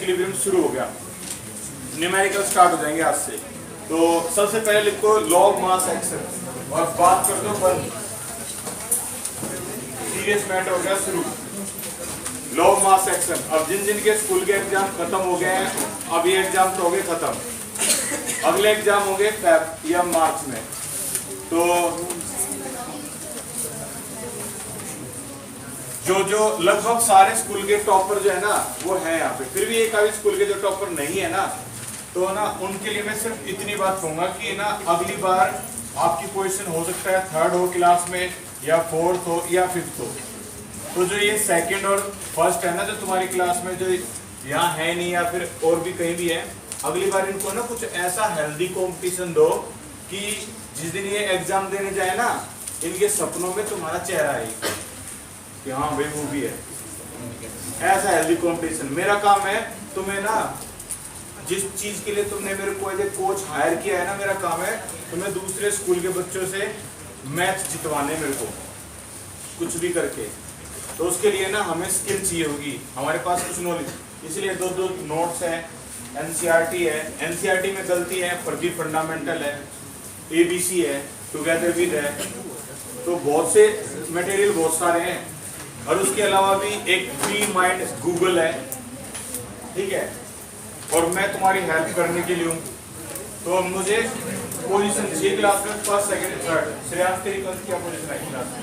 Equilibrium शुरू हो गया, न्यूमेरिकल स्टार्ट हो जाएंगे आज से। तो सबसे पहले लिखो लॉग मास एक्शन और बात कर दो बंद। सीरियस मैटर हो गया शुरू। Log mass action. अब जिन जिन के स्कूल के एग्जाम खत्म हो गए हैं, अब ये एग्जाम तो हो गए खत्म, अगले एग्जाम होंगे फेब या मार्च में। तो जो लगभग सारे स्कूल के टॉपर जो है ना वो है यहाँ पे, फिर भी एक आधे स्कूल के जो टॉपर नहीं है ना, तो ना उनके लिए मैं सिर्फ इतनी बात कहूंगा कि ना अगली बार आपकी पोजीशन हो सकता है थर्ड हो क्लास में, या फोर्थ हो या फिफ्थ हो। तो जो ये सेकंड और फर्स्ट है ना जो तुम्हारी क्लास में, जो यहाँ है नहीं या फिर और भी कहीं भी है, अगली बार इनको ना कुछ ऐसा हेल्दी कंपटीशन दो कि जिस दिन ये एग्जाम देने जाए ना, इनके सपनों में तुम्हारा चेहरा आए कि हाँ भाई वो भी है। ऐसा हेल्दी कंपटीशन। मेरा काम है तुम्हें ना, जिस चीज के लिए तुमने मेरे को एज ए कोच हायर किया है ना, मेरा काम है तुम्हें दूसरे स्कूल के बच्चों से मैच जितवाने, मेरे को कुछ भी करके। तो उसके लिए ना हमें स्किल चाहिए होगी, हमारे पास कुछ नॉलेज, इसलिए दो नोट्स है, एनसीईआरटी है, एनसीईआरटी में गलती है, फर्जी फंडामेंटल है, एबीसी है, टुगेदर विद है, तो बहुत से मटेरियल बहुत सारे हैं। और उसके अलावा भी एक फ्री माइंड गूगल है, ठीक है, और मैं तुम्हारी हेल्प करने के लिए हूँ। तो मुझे पोजीशन 6 क्लास में फर्स्ट सेकंड थर्ड। श्रेयांश तेरी कल क्या पोजीशन आई क्लास में?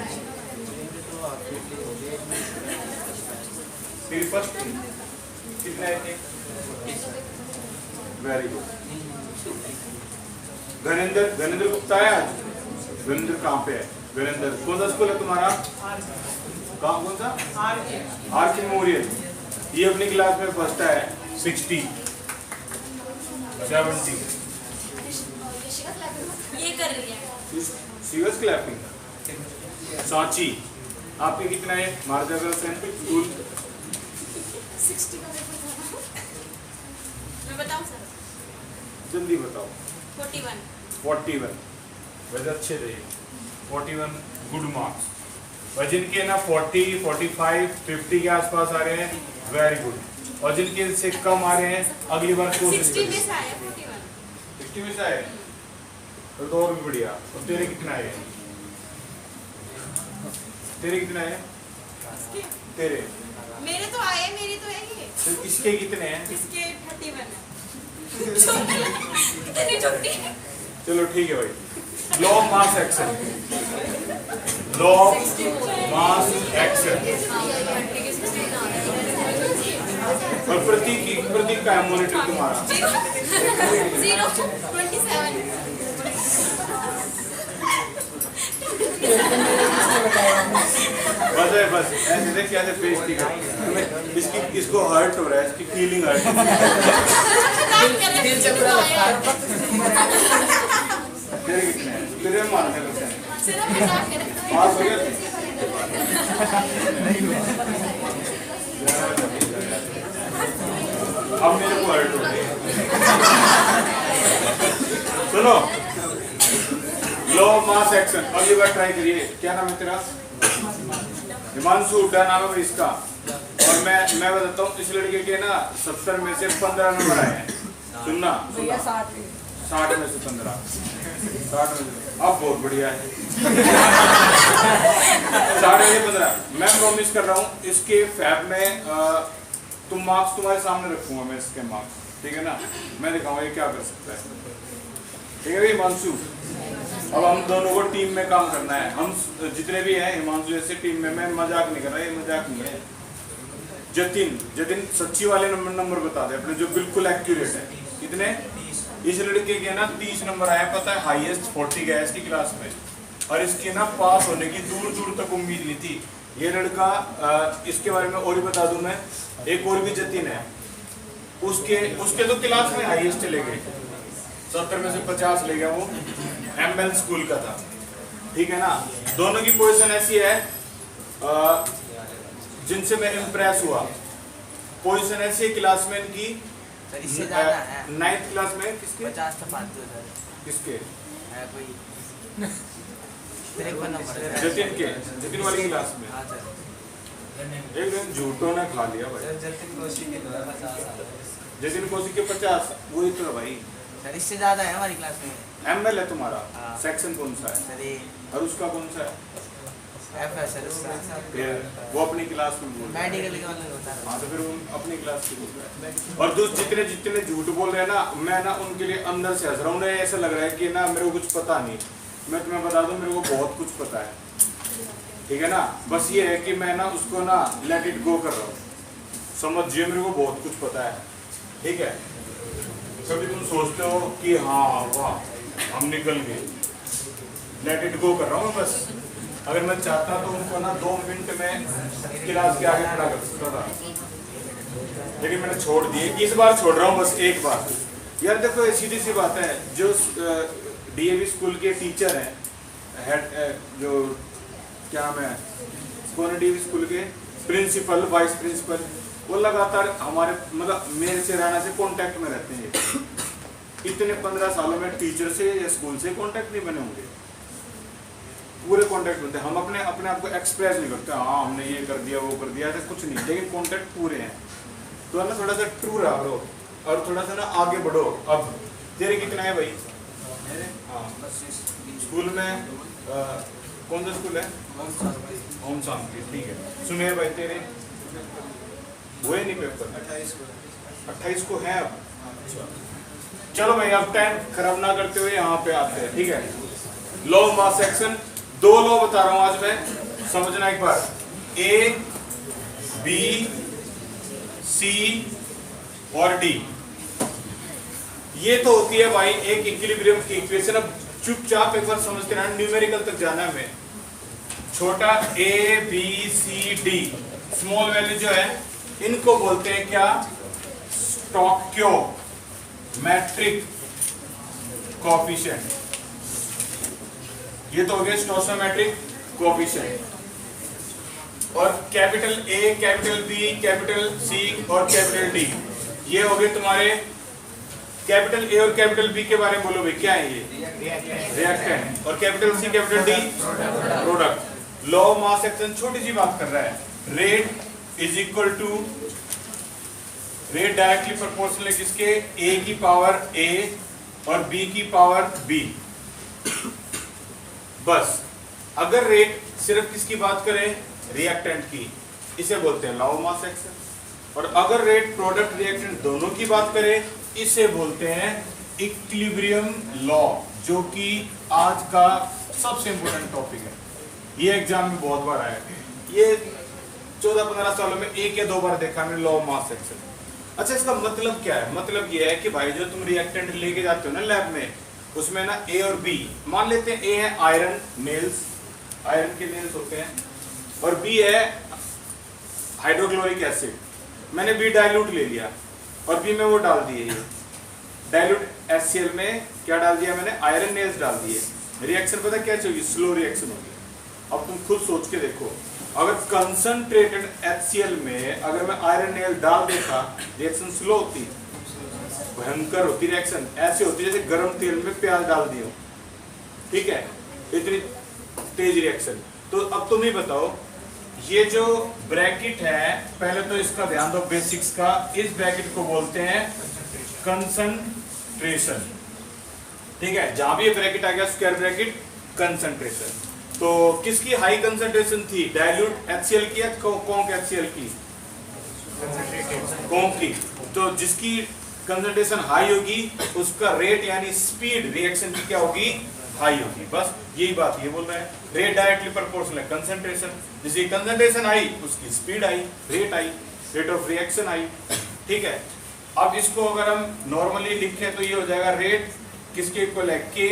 तेरी फर्स्ट कितना है? Very good. गणेंद्र गुप्ता है आज? गणेंद्र कहाँ पे है? गणेंद्र कौन सा स्कूल है तुम्हारा? कहाँ कौन सा? आर के मेमोरियल। ये अपनी क्लास में फर्स्ट है, 60 70। ये कर रही है सीरियस क्लैपिंग। सांची आपके कितना है? मार्जागर सेंट्रिक स्कूल 60 का पेपर था। मैं बताऊं सर? जल्दी बताओ। 41 वैसे अच्छे थे 41 गुड मार्क्स। और जिनके ना 40 45 50 के आसपास आ रहे हैं वेरी गुड, और जिनके से कम आ रहे हैं अगली बार कोशिश 60 में से आया 41 60 में से आए तो और भी बढ़िया। और तेरे कितना है? तेरे कितना है? तेरे मेरे तो आए, मेरी तो है ही। तो इसके कितने हैं? इसके 31 है। इतनी छोटी है। चलो ठीक है भाई। Law mass action, law mass action. और प्रतीक का है मॉनिटर तुम्हारा 0.27। बस ऐसे देख कैसे पेस्टी कर इसकी, इसको हर्ट हो रहा है, इसकी फीलिंग हर्ट। दिल से बुरा लगता है। तेरे कितने हैं? तेरे में मारने लगते हैं। सिर्फ पास हो गया? अब मेरे को हर्ट हो रही है। सुनो, लो मास एक्शन अगली बार ट्राई करिए। क्या नाम है तेरा? हिमांशु उड्डा नाम है इसका। और मैं बताता हूँ, इस लड़के के ना 70 में से 15 नंबर आए हैं। सुनना 60 में से 15, 60 में से अब बहुत बढ़िया है। 60 में से 15 मैं प्रॉमिस कर रहा हूँ इसके फैब में तुम मार्क्स तुम्हारे सामने रखूंगा मैं, इसके मार्क्स, ठीक है ना? मैं दिखाऊंगा ये क्या कर सकता है, ठीक है भाई हिमांशु? अब हम दोनों को टीम में काम करना है, हम जितने भी हैं हिमांशु जैसे टीम में। मैं मजाक नहीं कर रहा, ये मजाक नहीं है। जतिन सच्ची वाले नंबर बता दे अपने जो बिल्कुल एक्यूरेट है। कितने? इस लड़के के ना 30 नंबर आया, पता है हाईएस्ट 40 गया इसकी क्लास में, और इसके ना पास होने की दूर दूर तक उम्मीद नहीं थी। ये लड़का इसके बारे में और भी बता दूं मैं, एक और भी जतिन है, उसके तो क्लास में हाईएस्ट चले गए, 70 में से 50 ले गया, वो एमएल स्कूल का था, ठीक है ना? दोनों की पोजीशन ऐसी है जिनसे मैं इम्प्रेस हुआ। पोजीशन ऐसी है क्लास में इनकी, इससे ज्यादा है 9th क्लास में। किसके? 50 तो फालतू है किसके? है कोई 53 नंबर जतिन के, जतिन वाली क्लास में। हां सर एक दिन झूठों ने खा लिया भाई। जतिन कोशी के 50 आ जतिन कौशिक के 50 वही तो है भाई। सर इससे ज्यादा है हमारी क्लास में। एमएल है तुम्हारा, हाँ। सेक्शन कौन सा है सर ये और उसका कौन सा है? एफ है सर उसका। फिर वो अपनी क्लास में बोल रहा है। मेडिकल का अलग होता है। हाँ तो फिर वो अपनी क्लास की बोल रहा है। और जो जितने जितने झूठ बोल रहे हैं ना, मैं ना उनके लिए अंदर से हंस रहा हूँ। उन्हें ऐसा लग रहा है कि ना मेरे को कुछ पता नहीं। मैं तुम्हें बता दूं मेरे को बहुत कुछ पता है, ठीक है ना। बस ये है कि मैं ना उसको ना लेट इट गो कर रहा हूँ, समझिए मेरे को बहुत कुछ पता है, ठीक है। कभी तुम सोचते हो कि हाँ वाह हम निकल गए, लेट इट गो कर रहा हूँ बस। अगर मैं चाहता तो उनको ना 2 मिनट में क्लास के आगे खड़ा कर सकता था, लेकिन मैंने छोड़ दिए। इस बार छोड़ रहा हूँ बस एक बार। यार देखो सीधी सी बात है, जो डीएवी स्कूल के टीचर हैं, हेड जो क्या नाम है, कौन है डीएवी स्कूल के प्रिंसिपल वाइस प्रिंसिपल, वो लगातार हमारे मतलब मेरे से रहना से कांटेक्ट में रहते हैं। इतने 15 सालों में टीचर से या स्कूल से कांटेक्ट नहीं बने होंगे, पूरे कांटेक्ट होते हैं। हम अपने आप को एक्सप्रेस नहीं करते, हाँ हमने ये कर दिया वो कर दिया, ऐसा कुछ नहीं, लेकिन कांटेक्ट पूरे हैं। तो है ना, थोड़ा सा ट्रू रहो और थोड़ा सा ना आगे बढ़ो। अब तेरे कितना है भाई? हाँ स्कूल में कौन सा स्कूल है? होम शांति, ठीक है। सुमेर भाई तेरे हुए नहीं पेपर? 28 को है अब। चलो भाई अब टाइम खराब ना करते हुए यहाँ पे आते हैं, ठीक है। Law of mass action, 2 law बता रहा हूं आज मैं, समझना एक बार। ए बी सी और डी, ये तो होती है भाई एक इक्विलिब्रियम की इक्वेशन। अब चुपचाप एक बार समझते रहना, न्यूमेरिकल तक जाना है हमें। छोटा A B C D small value जो है इनको बोलते हैं क्या? Stoichiometric coefficient. ये तो हो गया स्टोइकियोमेट्रिक कोएफिशिएंट। और capital A, capital B, capital C और कैपिटल डी, ये हो गए तुम्हारे। कैपिटल ए और कैपिटल बी के बारे में बोलो भाई, क्या है ये? रिएक्टेंट। और capital C capital D product. Law of mass action छोटी सी बात कर रहा है, rate is equal to, rate directly proportional है किसके? ए की पावर ए और बी की पावर बी। बस अगर रेट सिर्फ किसकी बात करें? रिएक्टेंट की, इसे बोलते हैं लॉ ऑफ मास एक्शन। और अगर रेट प्रोडक्ट रिएक्टेंट दोनों की बात करें, इसे बोलते हैं इक्विलिब्रियम लॉ, जो कि आज का सबसे इंपॉर्टेंट टॉपिक है। ये एग्जाम में बहुत बार आया है, ये 14-15 सालों में 1 या 2 बार देखा मैंने लॉ ऑफ मास एक्शन। अच्छा इसका मतलब क्या है? मतलब ये है कि भाई जो तुम रिएक्टेंट लेके जाते हो ना लैब में, उसमें ना ए और बी, मान लेते हैं ए है आयरन नेल्स, आयरन के नेल्स होते हैं, और बी है हाइड्रोक्लोरिक एसिड। मैंने बी डाइल्यूट ले लिया और बी में वो डाल दिए, डाइल्यूट HCl में क्या डाल दिया मैंने? आयरन नेल्स डाल दिए। रिएक्शन पता क्या होगी? स्लो रिएक्शन होगी। अब तुम खुद सोच के देखो, अगर कंसंट्रेटेड HCl में अगर मैं आयरन नेल डाल देता, रिएक्शन स्लो होती, भयंकर होती रिएक्शन। ऐसी होती जैसे गर्म तेल में प्याज डाल दियो, ठीक है, इतनी तेज रिएक्शन। तो अब तुम ही बताओ, ये जो ब्रैकेट है, पहले तो इसका ध्यान दो बेसिक्स का, इस ब्रैकेट को बोलते हैं कंसंट्रेशन, ठीक है। जहां भी ये ब्रैकेट आ गया स्क्वायर ब्रैकेट, कंसंट्रेशन। तो किसकी हाई कंसंट्रेशन थी? डाइल्यूट HCl की या कॉन्क HCl की? कॉन्क की। तो जिसकी कंसंट्रेशन हाई होगी उसका रेट यानी स्पीड रिएक्शन की क्या होगी? हाई होगी। बस यही बात ये बोल रहे हैं, रेट डायरेक्टली प्रोपोर्शनल है कंसंट्रेशन। जिसकी कंसंट्रेशन आई उसकी speed I, rate I, rate of reaction I, ठीक है। अब इसको अगर हम नॉर्मली लिखें तो ये हो जाएगा रेट किसके इक्वल है? के,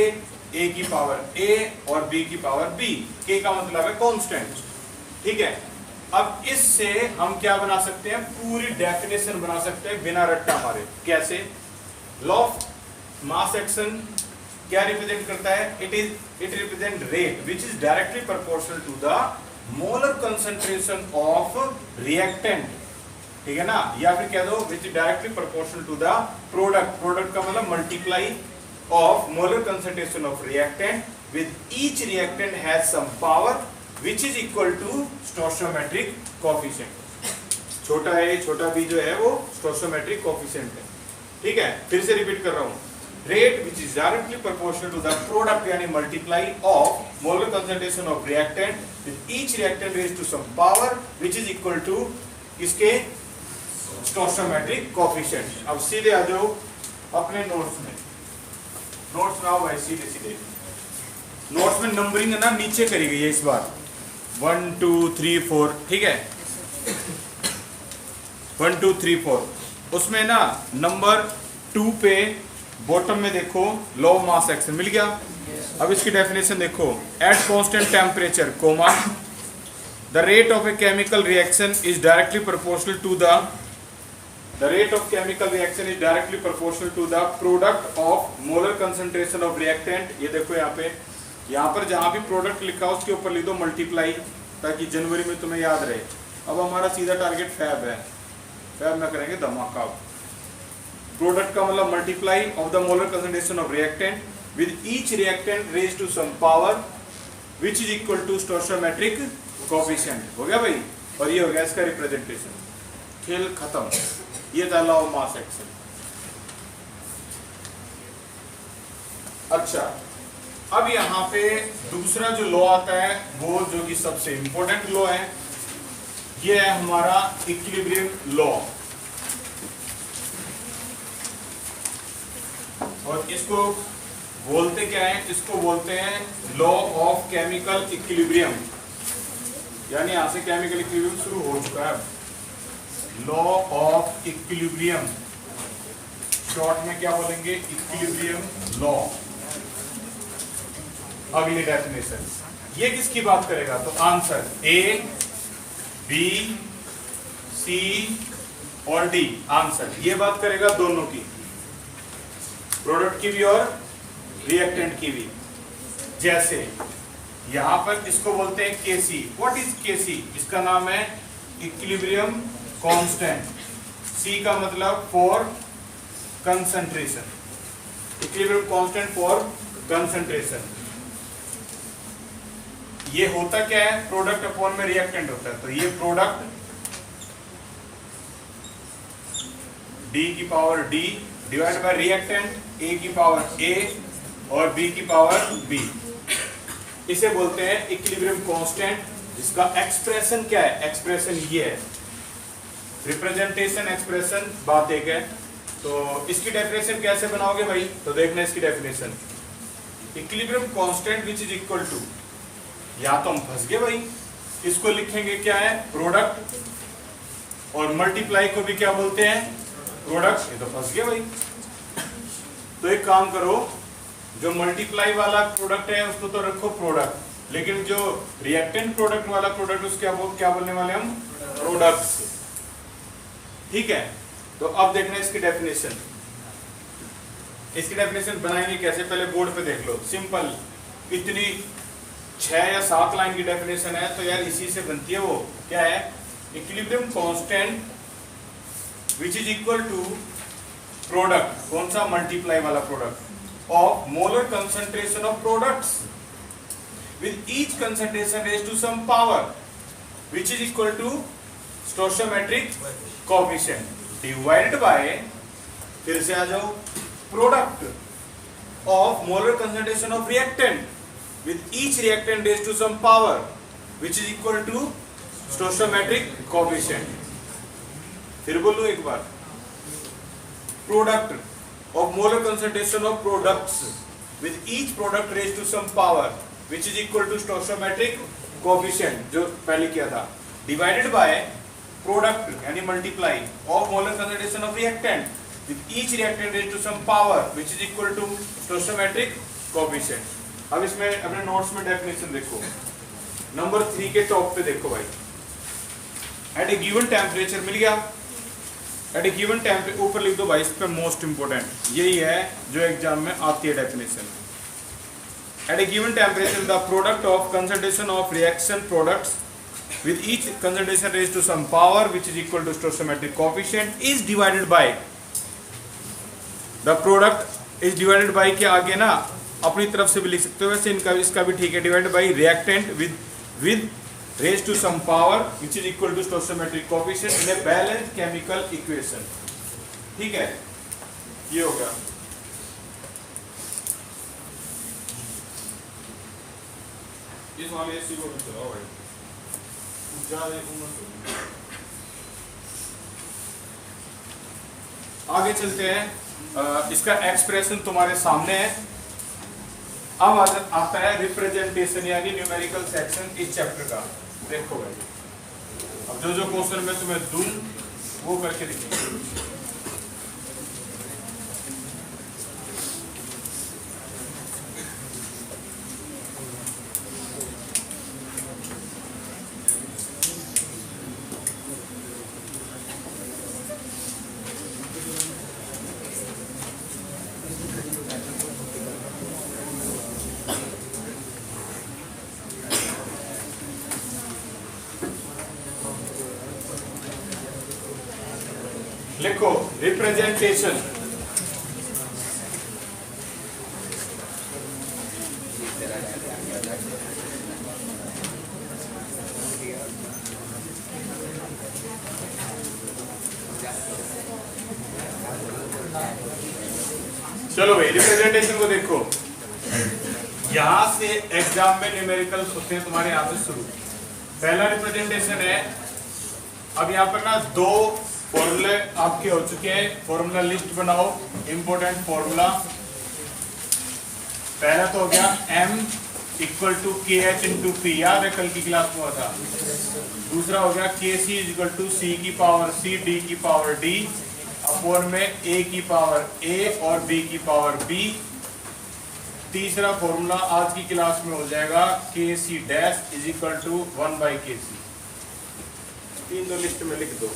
ए की पावर ए और बी की पावर बी। के का मतलब है कांस्टेंट, ठीक है। अब इससे हम क्या बना सकते हैं? पूरी डेफिनेशन बना सकते हैं बिना रट्टा मारे। कैसे? लॉ ऑफ मास एक्शन क्या रिप्रेजेंट करता है? It represent rate which is directly proportional to the molar concentration of reactant, ठीक है ना। या फिर कह दो which is directly proportional to the product. Product का मतलब multiply of molar concentration of reactant with each reactant has some power which is equal to stoichiometric coefficient। छोटा a छोटा b जो है वो stoichiometric coefficient है। ठीक है, फिर से रिपीट कर रहा हूं, rate which is directly proportional to the product यानी multiply of molar concentration of reactant with each reactant raise to some power which is equal to इसके स्टोइकोमेट्रिक कोएफिशिएंट। अब सीधे आ जाओ अपने नोट्स में, नोट्स में आओ भाई, सीधे सीधे नोट्स में नंबरिंग है ना नीचे करी गई है इस बार 1 2 3 4, ठीक है 1 2 3 4, उसमें ना नंबर 2 पे बॉटम में देखो लॉ ऑफ मास एक्शन मिल गया। अब इसकी डेफिनेशन देखो, at constant temperature comma the rate of a chemical reaction is directly proportional to the rate of chemical reaction is directly proportional to the product of molar concentration of reactant. ये देखो यहाँ पर जहां भी product लिखा हो उसके ऊपर लिख दो मल्टीप्लाई, ताकि जनवरी में तुम्हें याद रहे। अब हमारा सीधा टारगेट फैब है, फैब में करेंगे धमाका। प्रोडक्ट का मतलब multiply of the molar concentration of reactant with each reactant raise to some power which is equal to stoichiometric coefficient. हो गया भाई, और ये हो गया इसका रिप्रेजेंटेशन, खेल खत्म। ये था लॉ ऑफ मास एक्शन। अच्छा, अब यहाँ पे दूसरा जो लॉ आता है वो जो कि सबसे इंपॉर्टेंट लॉ है, ये है हमारा इक्विलिब्रियम लॉ, और इसको बोलते क्या है, इसको बोलते हैं लॉ ऑफ केमिकल इक्विलिब्रियम, यानी यहां से केमिकल इक्विलिब्रियम शुरू हो चुका है। लॉ ऑफ इक्विलिब्रियम, शॉर्ट में क्या बोलेंगे, इक्विलिब्रियम लॉ। अगली डेफिनेशन, ये किसकी बात करेगा, तो आंसर ए बी सी और डी, आंसर ये बात करेगा दोनों की, प्रोडक्ट की भी और रिएक्टेंट की भी। जैसे यहां पर इसको बोलते हैं केसी। What is KC? इसका नाम है इक्विलिब्रियम कांस्टेंट। सी का मतलब for concentration, equilibrium constant for concentration. ये होता क्या है, प्रोडक्ट अपॉन में रिएक्टेंट होता है, तो ये प्रोडक्ट डी की power D divide by reactant A की पावर ए और बी की पावर बी, इसे बोलते हैं इक्विलिब्रियम कांस्टेंट। जिसका एक्सप्रेशन क्या है, एक्सप्रेशन ये है, रिप्रेजेंटेशन एक्सप्रेशन बात एक है। तो इसकी डेफिनेशन कैसे बनाओगे भाई, तो देखना इसकी definition, equilibrium constant which is equal to, या तो हम फंस गए भाई, इसको लिखेंगे क्या है, प्रोडक्ट, और मल्टीप्लाई को भी क्या बोलते हैं, प्रोडक्ट। ये तो फंस गए भाई। तो एक काम करो, जो मल्टीप्लाई वाला प्रोडक्ट है उसको तो रखो प्रोडक्ट, लेकिन जो रिएक्टेंट प्रोडक्ट वाला प्रोडक्ट उसको क्या बोलने वाले हम, प्रोडक्ट्स, ठीक है। तो अब देखना इसकी डेफिनेशन, इसकी डेफिनेशन बनाएंगे कैसे, पहले बोर्ड पे देख लो, सिंपल, इतनी 6 या 7 लाइन की डेफिनेशन है, तो यार इसी से बनती है। वो क्या है, equilibrium constant which is equal to product, कौन सा, मल्टीप्लाई वाला product of molar concentration of products with each concentration raise to some power which is equal to stoichiometric coefficient divided by, फिर से आ जाओ, product of molar concentration of reactant with each reactant raised to some power which is equal to stoichiometric coefficient। फिर बोलो एक बार, product of molar concentration of products with each product raised to some power which is equal to stoichiometric coefficient, जो पहले किया था, divided by product यानी multiply of molar concentration of reactant with each reactant raised to some power which is equal to stoichiometric coefficient। अब इसमें अपने notes में definition देखो, नंबर 3 के टॉप पे देखो भाई, एट ए गिवन टेम्परेचर, मिल गया, एट ए गिवन टेम्परेचर, ऊपर लिख दो भाई, इस पे मोस्ट इंपोर्टेंट यही है जो एग्जाम में आती है definition. At a given temperature the product of concentration of reaction products with each concentration raise to some power which is equal to stoichiometric coefficient is divided by, the product is divided by के आगे ना अपनी तरफ से भी लिख सकते हो, वैसे इनका इसका भी ठीक है, divided by reactant with raise to some power which is equal to stoichiometric coefficient in a balanced chemical equation, ठीक है। ये हो गया। इस वाले एसी को चलाओ भाई, ज्यादा उम्र से। आगे चलते हैं। इसका एक्सप्रेशन तुम्हारे सामने है। अब आता है रिप्रेजेंटेशन यानी न्यूमेरिकल सेक्शन इस चैप्टर का। देखो भाई, अब जो जो क्वेश्चन मैं तुम्हें दूं वो करके दिखेंगे। लिखो रिप्रेजेंटेशन। चलो भाई, रिप्रेजेंटेशन को देखो। यहां से एग्जाम में न्यूमेरिकल्स होते हैं तुम्हारे यहां से शुरू। पहला रिप्रेजेंटेशन है। अब यहां पर ना दो फॉर्मूले आपके हो चुके हैं। फॉर्मूला लिस्ट बनाओ, इंपॉर्टेंट फॉर्मूला। पहला तो हो गया m इक्वल टू के एच इंटू पी, याद है कल की क्लास में हुआ था। दूसरा हो गया के सी इक्वल टू सी की पावर सी डी की पावर डी अपॉन में ए की पावर ए और बी की पावर बी। तीसरा फॉर्मूला आज की क्लास में हो जाएगा K C dash is equal to 1 by K C. तीन दो लिस्ट में लिख दो।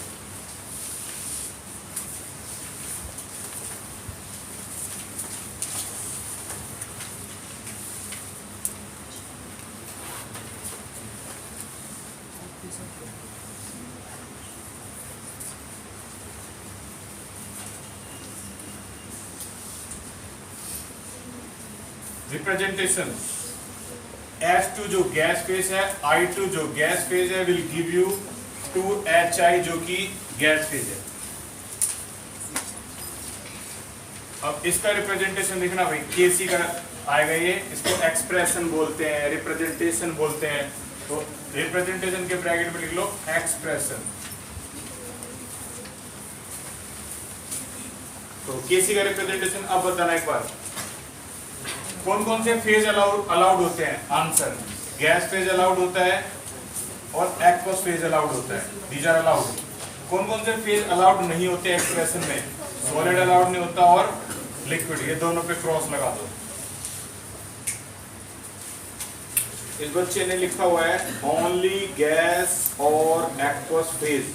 रिप्रेजेंटेशन S2 जो गैस फेज है, I2 जो गैस फेज है, विल गिव यू 2HI जो कि गैस फेज है। अब इसका रिप्रेजेंटेशन लिखना भाई, KC का आएगा ये। इसको एक्सप्रेशन बोलते हैं, रिप्रेजेंटेशन बोलते हैं। तो रिप्रेजेंटेशन के ब्रैकेट में लिख लो एक्सप्रेशन। तो KC का रिप्रेजेंटेशन अब बताना एक बार। कौन कौन से फेज अलाउड होते हैं? आंसर, गैस फेज अलाउड होता है और एक्वस फेज अलाउड होता है। These are allowed. कौन कौन से फेज अलाउड नहीं होते एक्सप्रेशन में? सॉलिड अलाउड नहीं होता और लिक्विड। ये दोनों पे क्रॉस लगा दो। इस बच्चे ने लिखा हुआ है ओनली गैस और एक्वस फेज।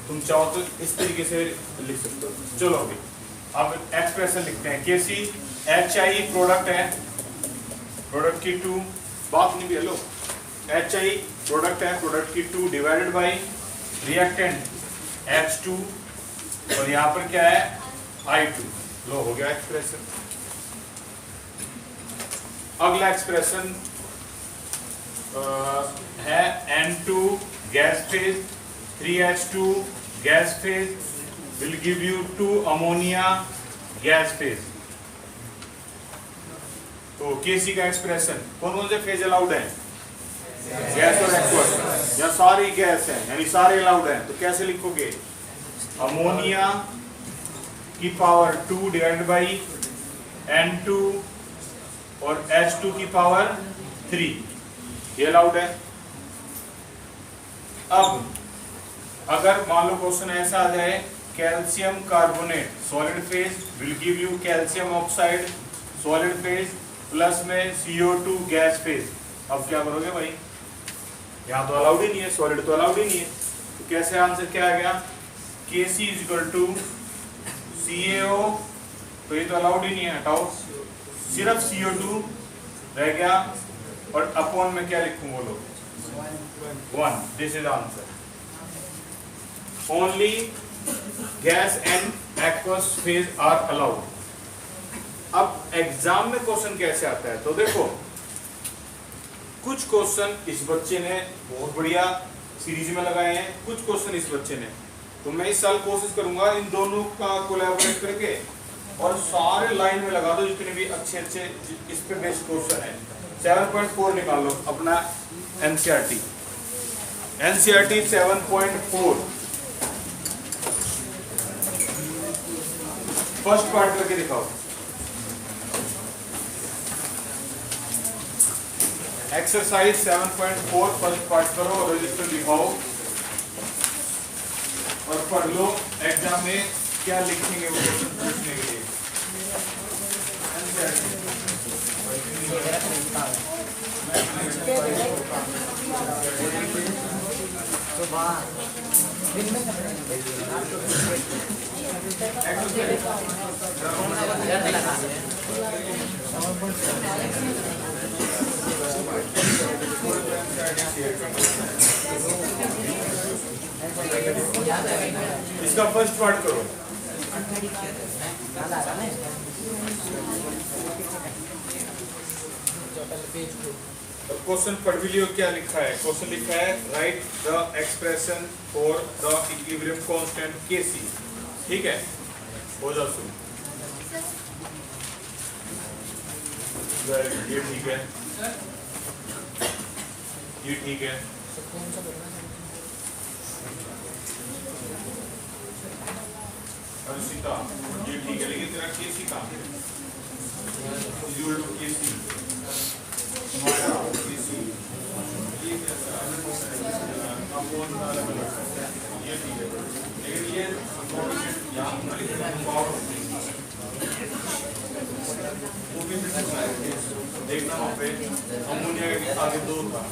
तुम चाहो तो इस तरीके से लिख सकते हो। चलो अभी अब एक्सप्रेशन लिखते हैं। केसी HI प्रोडक्ट है, प्रोडक्ट की 2 बात नहीं भी। हेलो, HI प्रोडक्ट है, प्रोडक्ट की 2 डिवाइडेड बाई रिएक्टेंट H2 और यहाँ पर क्या है I2। लो हो गया एक्सप्रेशन। अगला एक्सप्रेशन है N2 gas phase 3H2 gas phase will give you 2 ammonia gas phase. तो KC का एक्सप्रेशन, कौन कौन से फेज अलाउड है? गैस और एक्वस, या सारी गैस है यानी सारे अलाउड है। तो कैसे लिखोगे? अमोनिया की पावर 2 डिवाइडेड बाई N2 और H2 की पावर 3, ये अलाउड है। अब अगर मान लो क्वेश्चन ऐसा आ जाए, calcium carbonate solid phase will give you calcium oxide solid phase plus में CO2 गैस फेज। अब क्या करोगे भाई? यहाँ तो अलाउड ही नहीं है, सॉलिड तो अलाउड ही नहीं है। तो कैसे आंसर क्या आ गया? KC is equal to CaO, तो ये तो अलाउड ही नहीं है, हटाओ। सिर्फ CO2 रह गया और अपॉन में क्या लिखूं बोलो? 1। This is answer. Only gas and aqueous phase are allowed. अब एग्जाम में क्वेश्चन कैसे आता है? तो देखो, कुछ क्वेश्चन इस बच्चे ने बहुत बढ़िया सीरीज में लगाए हैं, कुछ क्वेश्चन इस बच्चे ने। तो मैं इस साल कोशिश करूंगा इन दोनों का कोलैबोरेट करके और सारे लाइन में लगा दो जितने भी अच्छे अच्छे इस पे बेस्ड क्वेश्चन है। 7.4 निकाल लो अपना एनसीईआरटी। एनसीईआरटी 7.4 फर्स्ट पार्ट करके दिखाओ। एक्सरसाइज 7.4 फर्स्ट पार्ट करो और रजिस्टर लिखाओ और पढ़ लो एग्जाम में क्या लिखेंगे वो क्वेश्चन पूछने के लिए। इसका फर्स्ट पार्ट करो। क्वेश्चन पढ़ भी लियो क्या लिखा है। क्वेश्चन लिखा है right the expression for the equilibrium constant Kc। ठीक है, हो जाओ शुरू। ये ठीक है, ये ठीक है। सीता ये ठीक है, लेकिन तेरा Kc कहाँ है? Kc हमारा Kc ये कैसा ये ठीक है, लेकिन ये यहाँ वो भी देखना वहाँ पे अमोनिया के आगे 2 था।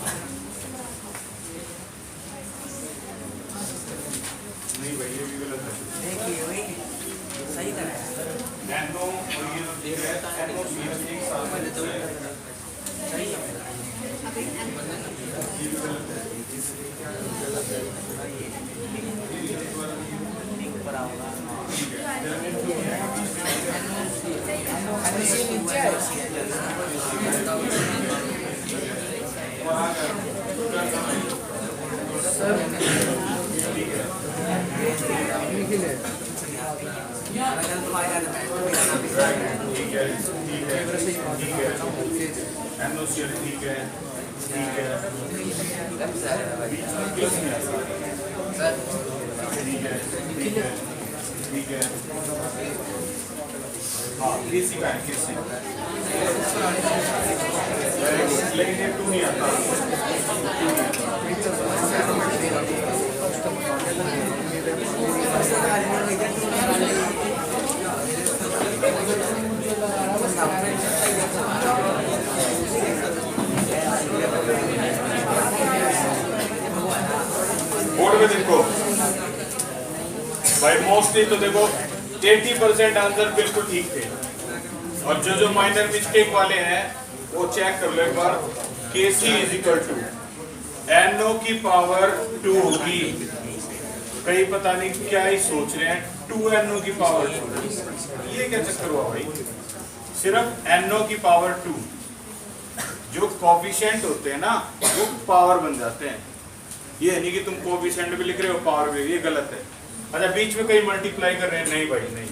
नहीं भाई ये भी गलत है। देखिए वही सही तरह नैनो और ये जो दिख रहा है नैनो सीएस एक साल में सही है। ये भी गलत है। ऊपर आओगा ठीक है, NOCl ठीक है, ठीक है, प्लस में ठीक है, ठीक है, ठीक है। हाँ Kc का है Kc, लेकिन ये 2 नहीं आता। बोर्ड में देखो भाई, मोस्टली तो देखो 80% आंसर बिल्कुल ठीक थे, और जो माइनर मिस्टेक वाले हैं वो चेक कर लो एक बार। Kc = NO की पावर 2 होगी। कहीं पता नहीं क्या ही सोच रहे हैं, 2NO की पावर 2, ये क्या चक्कर हुआ भाई? सिर्फ NO की पावर 2, जो कोफिशिएंट होते हैं ना वो पावर बन जाते हैं। ये नहीं कि तुम कोफिशिएंट भी लिख रहे हो पावर भी, ये गलत है। अच्छा बीच में कहीं मल्टीप्लाई कर रहे हैं, नहीं भाई नहीं,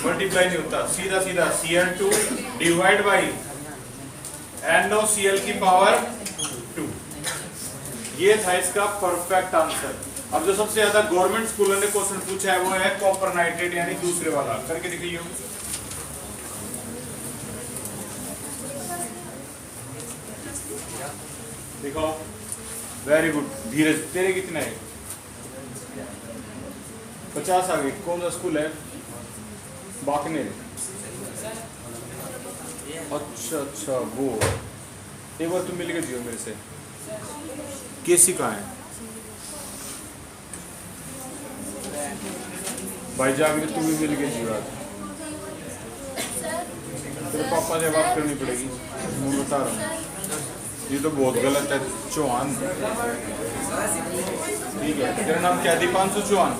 मल्टीप्लाई नहीं होता, सीधा सीधा Cl2 डिवाइड बाई NOCl की पावर 2। ये था इसका परफेक्ट आंसर। अब जो सबसे ज्यादा गवर्नमेंट स्कूलों ने क्वेश्चन पूछा है वो है कॉपर नाइट्रेट, यानी दूसरे वाला। करके दिखाइए, दिखाओ। वेरी गुड धीरज, तेरे कितने है? 50 आ गई। कौन सा स्कूल है? बाकनेर। अच्छा वो एक बार तुम मिल के जियो मेरे से। Kc कहाँ है भाई? जाके तुम भी मिल के जियो आज। तेरे पापा से बात करनी पड़ेगी, मैं बता रहा हूँ। ये तो बहुत गलत है। चौहान, ठीक है। तेरा नाम क्या? दीपांशु चौहान।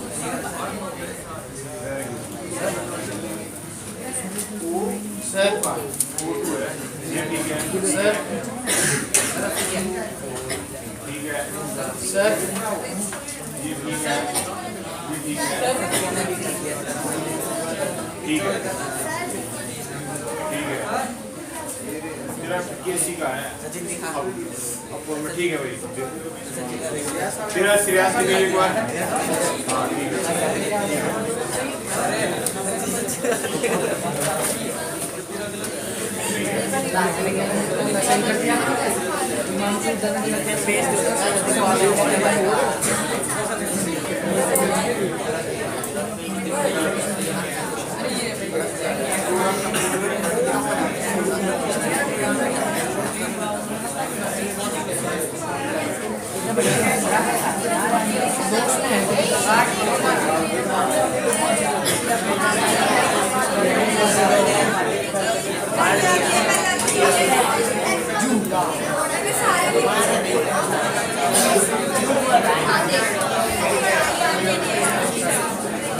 सर ये ठीक है सर ठीक है सर ये ठीक है, ये ठीक है, ठीक है। केसी का है सचिन दिखा अब में ठीक है भाई तेरा सीरियस के लिए एक बार हाँ ठीक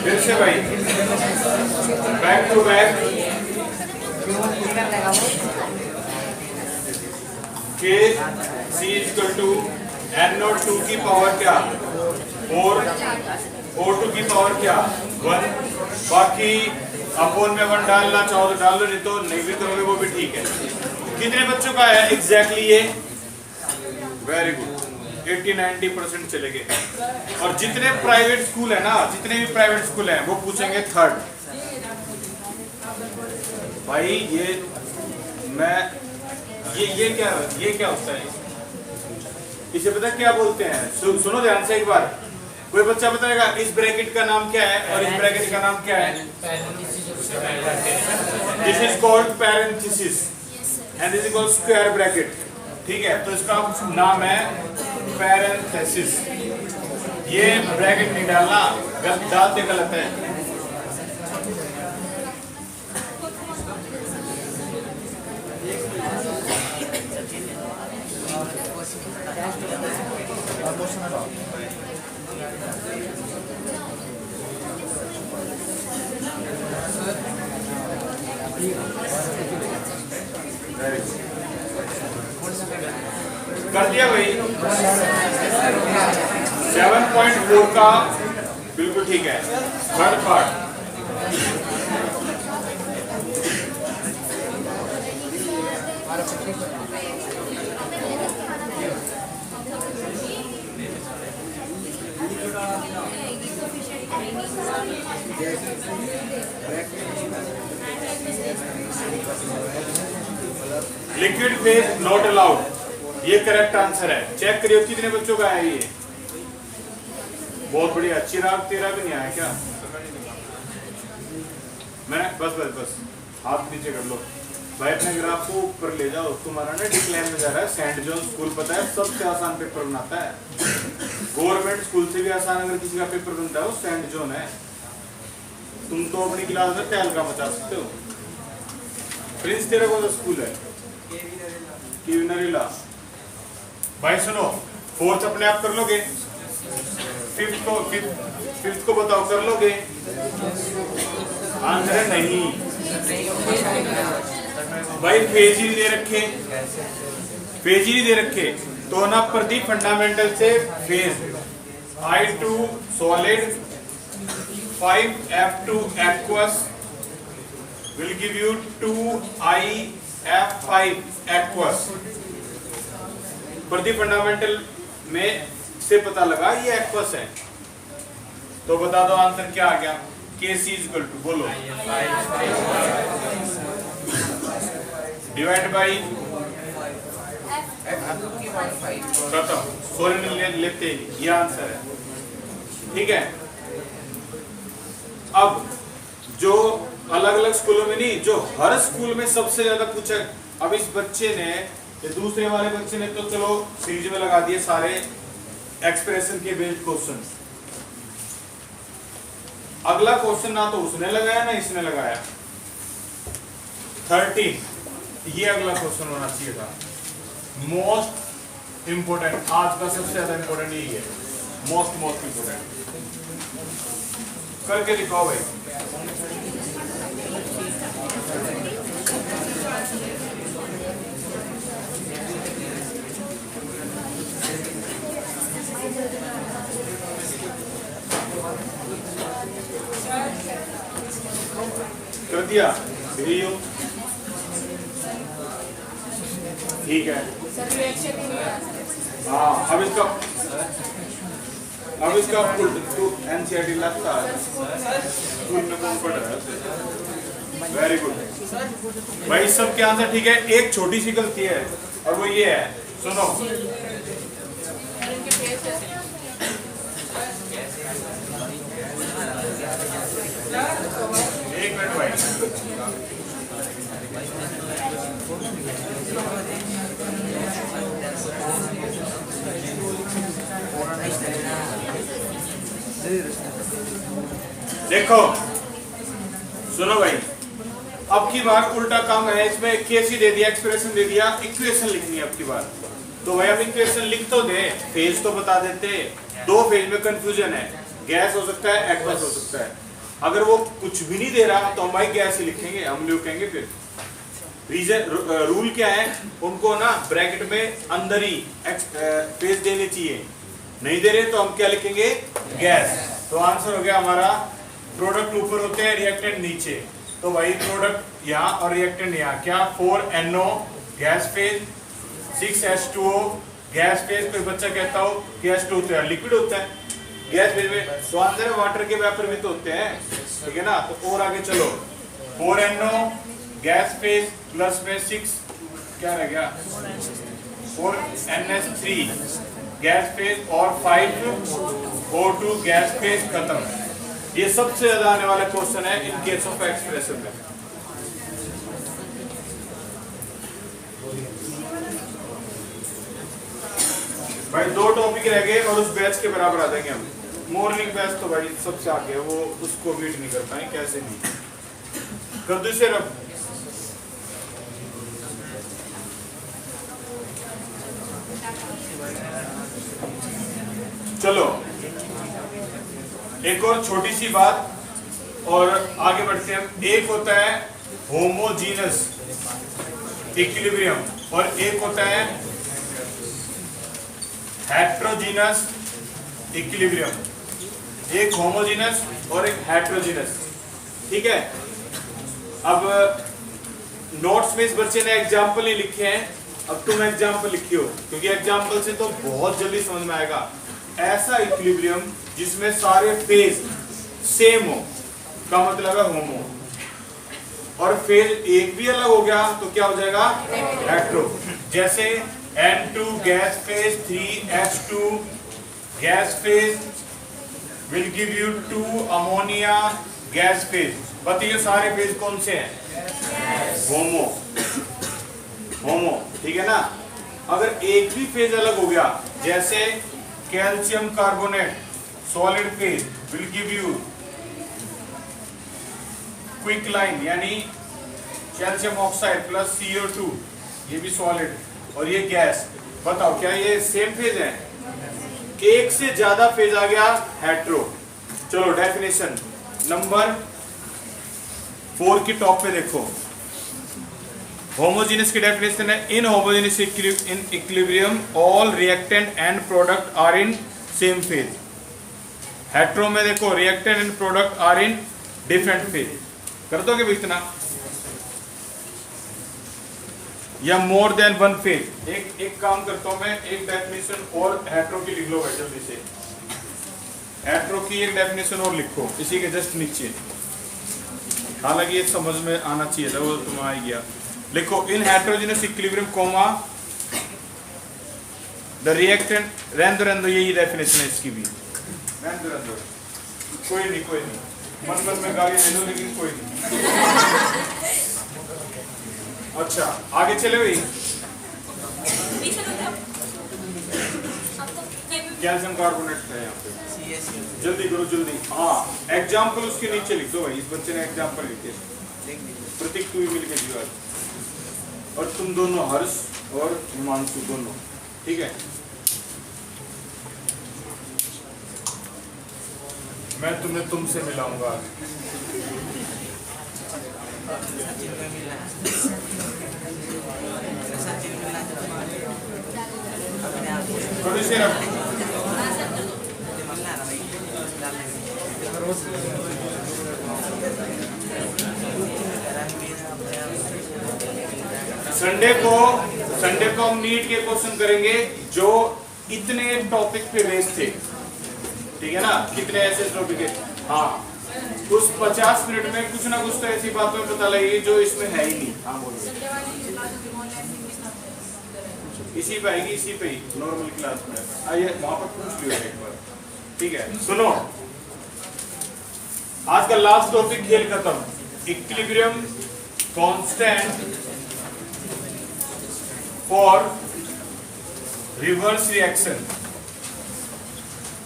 फिर से भाई बैक टू बैक के सी इक्वल टू एन नोट 2 की पावर क्या और O2 की पावर क्या 1 बाकी अपोन में 1 डालना चाहो तो डाल लो नहीं तो नहीं भी करोगे वो भी ठीक है। कितने बच्चों का है एग्जैक्टली ये वेरी गुड 80-90% चले गए। और जितने प्राइवेट स्कूल है ना जितने भी प्राइवेट स्कूल हैं वो पूछेंगे थर्ड भाई ये मैं ये क्या होता है इसे पता क्या बोलते हैं सुनो ध्यान से एक बार कोई बच्चा बताएगा इस ब्रैकेट का नाम क्या है और इस ब्रैकेट का नाम क्या है this is called parenthesis and this is called square bracket ठीक है तो इसका नाम है पैरेंथेसिस ये ब्रैकेट नहीं डालना डालते गलत है कर दिया भाई 7.4 का बिल्कुल ठीक है third part liquid phase not allowed ये करेक्ट आंसर है चेक करिए कितने बच्चों का है ये बहुत बढ़िया चिराग तेरा भी नहीं आया क्या मैं बस हाथ नीचे कर लो भाई अपने ग्राफ को ऊपर ले जाओ तुम्हारा ना डिक्लाइन में जा रहा है सेंट जॉन स्कूल पता है सबसे आसान पेपर बनाता है गवर्नमेंट स्कूल से भी आसान अगर किसी का पेपर बनता है वो सेंट जॉन है तुम तो अपनी क्लास में तहलका मचा सकते हो प्रिंस तेरा कौन सा स्कूल है भाई सुनो फोर्थ अपने आप कर लोगे फिफ्थ को बताओ कर लोगे आंसर है नहीं भाई फेज ही दे रखे तो ना प्रति फंडामेंटल से phase I2 solid 5F2 aqueous will give you 2IF5 aqueous प्रति फंडामेंटल में से पता लगा ये एक्वस है तो बता दो आंसर क्या आ गया KC इक्वल टू बोलो डिवाइड बाई खत्म सॉलिड लेते ये आंसर है ठीक है। अब जो अलग अलग स्कूलों में नहीं जो हर स्कूल में सबसे ज्यादा पूछा अब इस बच्चे ने ये दूसरे वाले बच्चे ने तो चलो सीरीज में लगा दिए सारे एक्सप्रेशन के बेस्ड क्वेश्चन अगला क्वेश्चन ना तो उसने लगाया ना इसने लगाया 13 ये अगला क्वेश्चन होना चाहिए था मोस्ट इंपोर्टेंट आज का सबसे ज्यादा इंपोर्टेंट यही है मोस्ट इंपोर्टेंट करके दिखाओ भाई कर दिया ठीक है। सर रिएक्शन ही नहीं आ रहा। हाँ अब इसका तू एनसीईआरटी लगता है स्कूल में कौन पढ़ रहा है? वेरी गुड भाई, सबके आंसर ठीक है। एक छोटी सी गलती है और वो ये है, सुनो। और इनके फेस ऐसे एक मिनट भाई, देखो सुनो भाई, अब की बार उल्टा काम है। इसमें केसी दे दिया, एक्सप्रेशन दे दिया, इक्वेशन लिखनी है अब की बार। तो भाई अब इक्वेशन लिख तो दे, फेज तो बता देते। दो फेज में कंफ्यूजन है, गैस हो सकता है, एक्वस हो सकता है। अगर वो कुछ भी नहीं दे रहा तो हम भाई गैस ही लिखेंगे, हम लिखेंगे। फिर रीजन रूल क्या है, उनको ना ब्रैकेट में अंदर ही फेज देने चाहिए। नहीं दे रहे तो हम क्या लिखेंगे, गैस। तो आंसर हो गया हमारा, प्रोडक्ट ऊपर होते हैं, रिएक्टेंट नीचे। तो भाई प्रोडक्ट यहाँ और रिएक्टेंट यहाँ, क्या 4NO gas phase, 6H2O gas phase. कोई बच्चा कहता हो कि H2O तो यार लिक्विड होता है गैस फेज में, तो अंदर वाटर के वेपर भी तो होते हैं, ठीक है ना। तो और आगे चलो, 4NO गैस फेज प्लस में 6 क्या रह गया 4NH3 गैस फेज और 5O2 गैस फेज, खत्म। ये सबसे ज्यादा आने वाला क्वेश्चन है इन केस ऑफ एक्सप्रेशन में। भाई 2 टॉपिक रह गए और उस बैच के बराबर आ जाएंगे हम। मॉर्निंग बैच तो भाई सबसे आगे है, वो उसको मीट नहीं कर पाए, कैसे नहीं कर दो इसे रब। चलो एक और छोटी सी बात और आगे बढ़ते हैं। एक होता है होमोजीनस इक्विलिब्रियम और एक होता है हेट्रोजीनस इक्विलिब्रियम। एक होमोजीनस और एक हेट्रोजीनस, ठीक है। अब नोट्स में इस बच्चे ने एग्जाम्पल ही लिखे हैं, अब तुम एग्जाम्पल लिखियो, क्योंकि एग्जाम्पल से तो बहुत जल्दी समझ में आएगा। ऐसा इक्विलिब्रियम जिसमें सारे फेज सेम हो का मतलब है होमो, और फेज एक भी अलग हो गया तो क्या हो जाएगा, हेट्रो। जैसे N2 gas phase 3H2 gas phase will give you 2 ammonia gas phase. बताइए सारे फेज कौन से हैं, होमो, होमो, ठीक है ना। अगर एक भी फेज अलग हो गया, जैसे calcium carbonate solid phase will give you quick line, यानी कैल्शियम ऑक्साइड प्लस CO2, ये भी सॉलिड और ये गैस। बताओ क्या ये सेम फेज है? एक से ज्यादा फेज आ गया हेट्रो। चलो डेफिनेशन नंबर 4 की टॉप पे देखो, होमोजेनियस की डेफिनेशन है, in homogeneous in equilibrium all reactant and product are in same phase. Hetero में देखो reactant and product are in different phase. कर दोगे भी इतना, या मोर देन वन फेज। एक काम करता हूं मैं, एक डेफिनेशन और हेट्रो की लिख लो भाई जल्दी से। हेट्रो की एक डेफिनेशन और लिखो इसी के जस्ट नीचे, हालांकि ये समझ में आना चाहिए था, वो तुम आ गया। लिखो in heterogeneous equilibrium comma the reactant, रेंदो यही डेफिनेशन है इसकी भी। रेंदो कोई नहीं, मन में गाली दे दो लेकिन कोई नहीं। अच्छा आगे चले भाई। कैल्शियम कार्बोनेट है यहाँ पे, जल्दी करो जल्दी। हाँ एग्जाम्पल उसके नीचे लिख दो भाई, इस बच्चे ने एग्जाम्पल लिखे, प्रतीक तू भी मिल के जीवा, और तुम दोनों हर्ष और हिमांशु दोनों, ठीक है। मैं तुम्हें तुमसे मिलाऊंगा। थोड़ी सी रख संडे को संडे को हम नीट के क्वेश्चन करेंगे जो इतने टॉपिक पे बेस्ड थे, ठीक है ना, कितने ऐसे टॉपिक है। हाँ, उस 50 मिनट में कुछ ना कुछ तो ऐसी बातों में पता लगेगी जो इसमें है ही नहीं। हाँ बोलो। इसी पे आएगी, इसी पे ही नॉर्मल क्लास में आइए, वहां पर पूछ लियो एक बार, ठीक है। सुनो, आज का लास्ट टॉपिक खेल खत्म। Equilibrium constant for reverse reaction.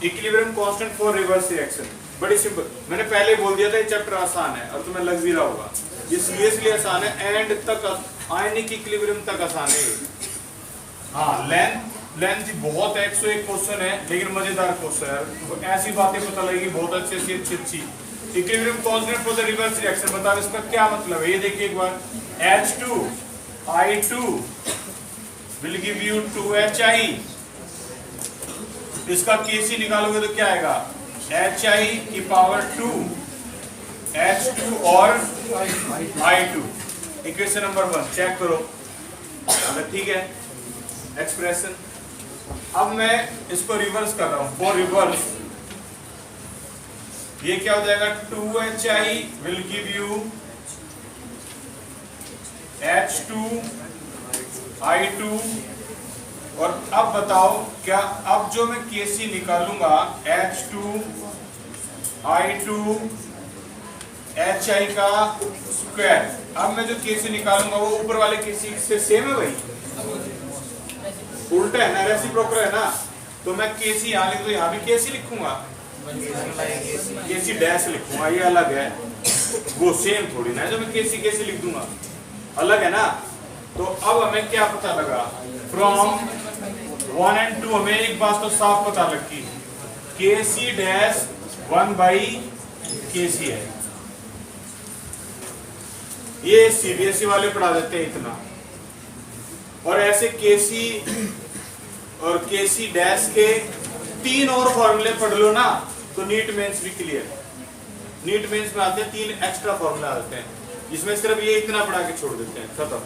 Equilibrium constant for reverse reaction बड़ी सिंपल, मैंने पहले बोल दिया था ये चैप्टर आसान है और तुम्हें लग भी रहा होगा। ये सीरियसली आसान है, एंड तक आयनिक इक्विलिब्रियम तक आसान है। हाँ, लेंथ बहुत है, 101 क्वेश्चन है, लेकिन मजेदार क्वेश्चन है। ऐसी बातें पता लगेगी बहुत अच्छी। Equilibrium constant for the reverse reaction, बताओ इसका क्या मतलब है। ये देखिए एक बार, H2I2 will give you 2HI। इसका Kc निकालोगे तो क्या आएगा, HI की पावर 2 H2 और I2। इक्वेशन नंबर 1 चेक करो अगर ठीक है एक्सप्रेशन। अब मैं इसको रिवर्स कर रहा हूं, फॉर रिवर्स ये क्या हो जाएगा, 2HI will give you H2I2। और अब बताओ क्या, अब जो मैं Kc निकालूंगा H2I2 HI का स्क्वायर, अब मैं जो Kc निकालूंगा वो ऊपर वाले Kc से सेम है भाई, उल्टा है ना, रेसिप्रोकल है ना। तो मैं Kc यहाँ लिख दूं, यहाँ भी Kc लिखूंगा, Kc डैश लिखूंगा, ये अलग है, वो सेम थोड़ी ना है जो मैं Kc लिख दूंगा, अलग है ना। तो अब हमें क्या पता लगा, फ्रॉम 1 and 2 हमें एक बात तो साफ पता लगी, Kc डैश 1/Kc है। ये सीबीएसई वाले पढ़ा देते हैं इतना, और ऐसे Kc और Kc डैश के 3 और फॉर्मूले पढ़ लो ना तो नीट मेंस भी क्लियर। नीट मेंस में आते हैं 3 एक्स्ट्रा फॉर्मूला आते हैं, जिसमें सिर्फ ये इतना पढ़ा के छोड़ देते हैं, खत्म।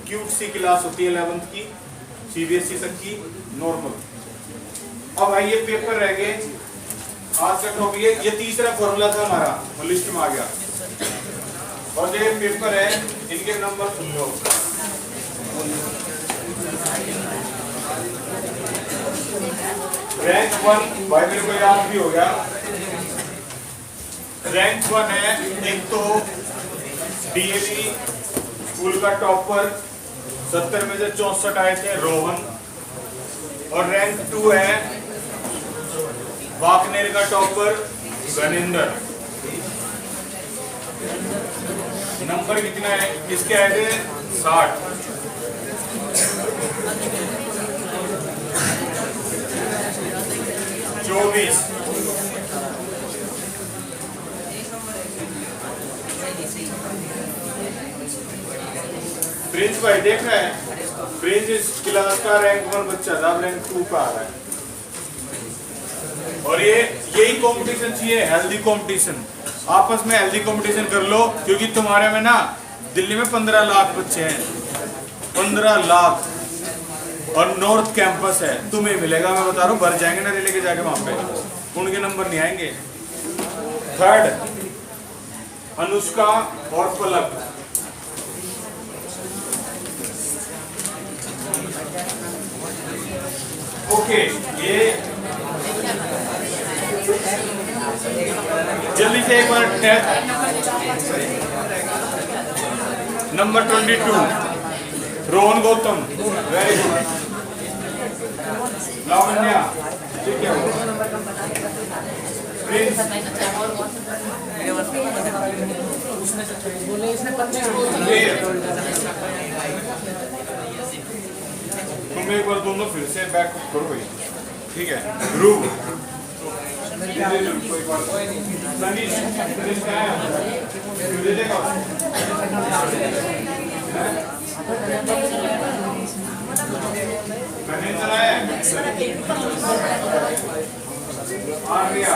क्यूट सी क्लास होती है 11th की, सीबीएसई तक की नॉर्मल। अब भाई ये पेपर रह गए, आज का टॉपिक ये तीसरा फॉर्मूला था हमारा, वो लिस्ट में आ गया। और ये पेपर है, इनके नंबर सुन लो। रैंक 1 भाई मेरे को याद भी हो गया, रैंक 1 है एक तो डीएवी स्कूल का टॉपर, 70 में से 64 आए थे, रोहन। और रैंक 2 है वाकनेर का टॉपर, गनिंदर। नंबर कितना है इसके, आए थे 60। प्रिंस भाई देख रहे हैं, प्रिंस इस क्लास का रैंक 1 बच्चा था, अब रैंक 2 का आ रहा है। और ये यही कंपटीशन चाहिए, हेल्दी कंपटीशन। आपस में हेल्दी कंपटीशन कर लो, क्योंकि तुम्हारे में ना दिल्ली में 15 लाख बच्चे हैं, 15 लाख, और नॉर्थ कैंपस है, तुम्हें मिलेगा, मैं बता रहा हूँ, भर जाएंगे ना लेके जाके वहां पे, उनके नंबर नहीं आएंगे। थर्ड अनुष्का और पलक, ओके। ये जल्दी से एक बार number 22 Rohan Gautam, very good. Lavanya, ठीक है। प्रिंस, तुम एक बार दोनों फिर से बैक करो भाई, ठीक है। ध्रुव, आर्या, आर्या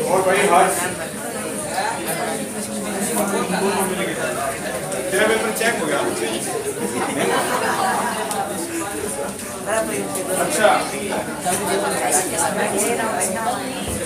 और भाई हर्ष तेरा पेपर चेक हो गया अच्छा